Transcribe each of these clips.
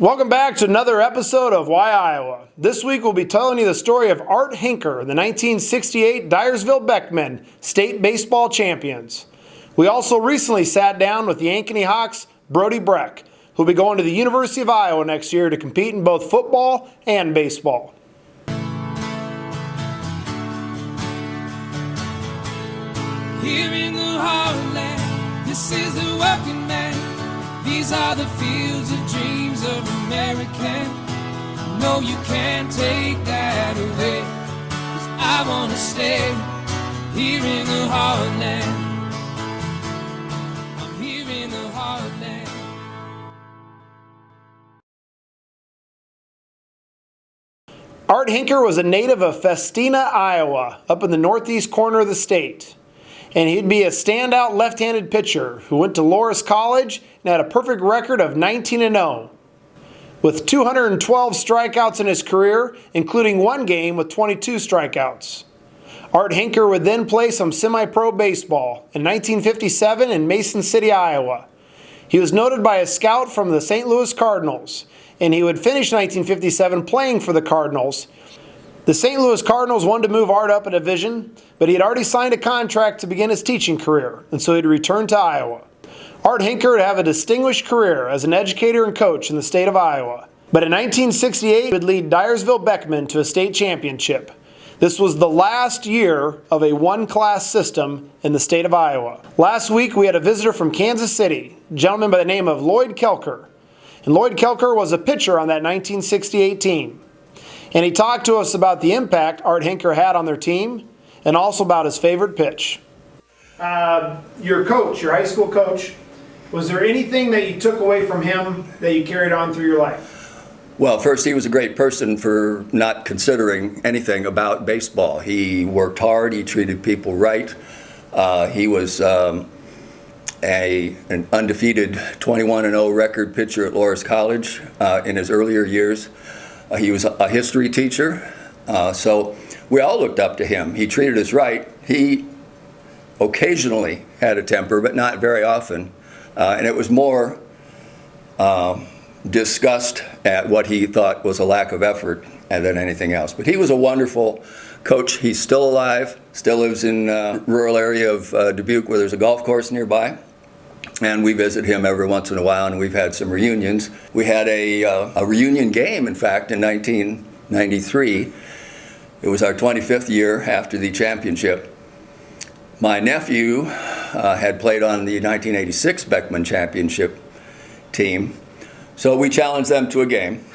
Welcome back to another episode of Why Iowa. This week we'll be telling you the story of Art Huinker, the 1968 Dyersville Beckman State Baseball Champions. We also recently sat down with the Ankeny Hawks' Brody Brecht, who will be going to the University of Iowa next year to compete in both football and baseball. Here in the heartland, this is the working man. These are the fields of dreams of American. No, you can't take that away, 'cause I wanna stay here in the heartland. I'm here in the heartland. Art Huinker was a native of Festina, Iowa, up in the northeast corner of the state. And he'd be a standout left-handed pitcher who went to Loras College and had a perfect record of 19-0, with 212 strikeouts in his career, including one game with 22 strikeouts. Art Huinker would then play some semi-pro baseball in 1957 in Mason City, Iowa. He was noted by a scout from the St. Louis Cardinals, and he would finish 1957 playing for the Cardinals. The St. Louis Cardinals wanted to move Art up a division, but he had already signed a contract to begin his teaching career, and so he'd return to Iowa. Art Huinker would have a distinguished career as an educator and coach in the state of Iowa. But in 1968, he would lead Dyersville Beckman to a state championship. This was the last year of a one-class system in the state of Iowa. Last week, we had a visitor from Kansas City, a gentleman by the name of Lloyd Kelker. And Lloyd Kelker was a pitcher on that 1968 team. And he talked to us about the impact Art Huinker had on their team and also about his favorite pitch. Your coach, your high school coach, was there anything that you took away from him that you carried on through your life? Well, first, he was a great person for not considering anything about baseball. He worked hard. He treated people right. He was an undefeated 21-0 record pitcher at Loras College in his earlier years. He was a history teacher, so we all looked up to him. He treated us right. He occasionally had a temper, but not very often, and it was more disgust at what he thought was a lack of effort than anything else. But he was a wonderful coach. He's still alive, still lives in a rural area of Dubuque where there's a golf course nearby. And we visit him every once in a while, and we've had some reunions. We had a reunion game, in fact, in 1993. It was our 25th year after the championship. My nephew had played on the 1986 Beckman Championship team, so we challenged them to a game.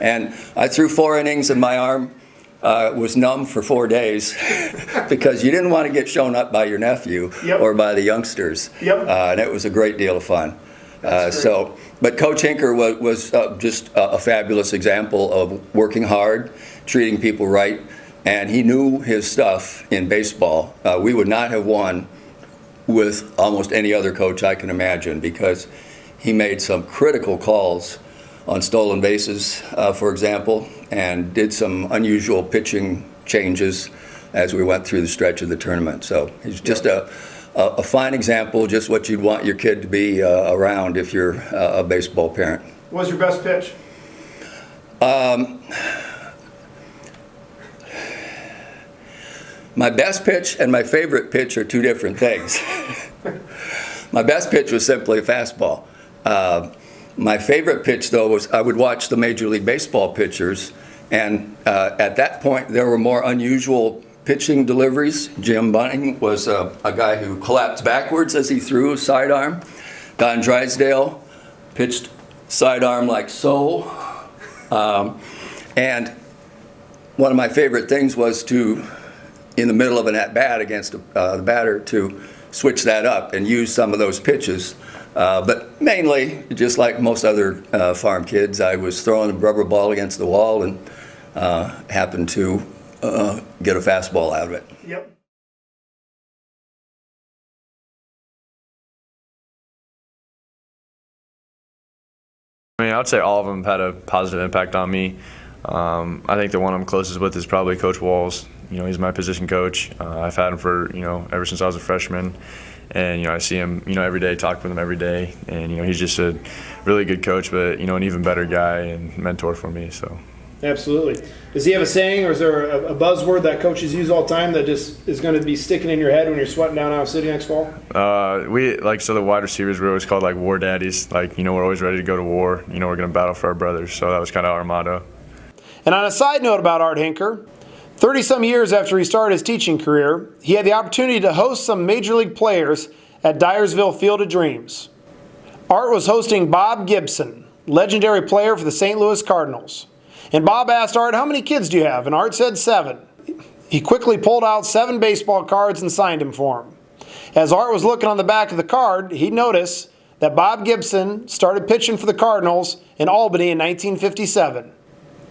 And I threw 4 innings, and my arm was numb for 4 days because you didn't want to get shown up by your nephew or by the youngsters. And it was a great deal of fun. But Coach Hinker was just a fabulous example of working hard, treating people right, and he knew his stuff in baseball. We would not have won with almost any other coach I can imagine because he made some critical calls on stolen bases, for example, and did some unusual pitching changes as we went through the stretch of the tournament. So he's just a fine example, just what you'd want your kid to be around if you're a baseball parent. What was your best pitch? My best pitch and my favorite pitch are two different things. My best pitch was simply a fastball. My favorite pitch, though, was I would watch the Major League Baseball pitchers, and at that point there were more unusual pitching deliveries. Jim Bunning was a guy who collapsed backwards as he threw a sidearm. Don Drysdale pitched sidearm like so. And one of my favorite things was to, in the middle of an at-bat against the batter, to switch that up and use some of those pitches. But mainly, just like most other farm kids, I was throwing a rubber ball against the wall and happened to get a fastball out of it. Yep. I mean, I would say all of them had a positive impact on me. I think the one I'm closest with is probably Coach Walls. You know, he's my position coach. I've had him for, ever since I was a freshman. And, I see him, every day, talk with him every day. And, he's just a really good coach, but, an even better guy and mentor for me. So. Absolutely. Does he have a saying, or is there a buzzword that coaches use all the time that just is going to be sticking in your head when you're sweating down Iowa City next fall? The wide receivers were always called war daddies. We're always ready to go to war. We're going to battle for our brothers. So that was kind of our motto. And on a side note about Art Huinker, 30-some years after he started his teaching career, he had the opportunity to host some Major League players at Dyersville Field of Dreams. Art was hosting Bob Gibson, legendary player for the St. Louis Cardinals. And Bob asked Art, "How many kids do you have?" And Art said 7. He quickly pulled out 7 baseball cards and signed him for him. As Art was looking on the back of the card, he noticed that Bob Gibson started pitching for the Cardinals in Albany in 1957.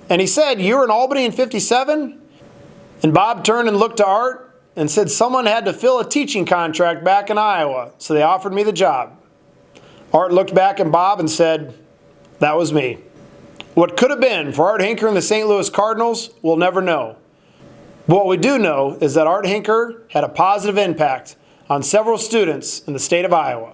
And he said, "You were in Albany in 57? And Bob turned and looked to Art and said, "Someone had to fill a teaching contract back in Iowa, so they offered me the job." Art looked back at Bob and said, "That was me." What could have been for Art Huinker and the St. Louis Cardinals, we'll never know. But what we do know is that Art Huinker had a positive impact on several students in the state of Iowa.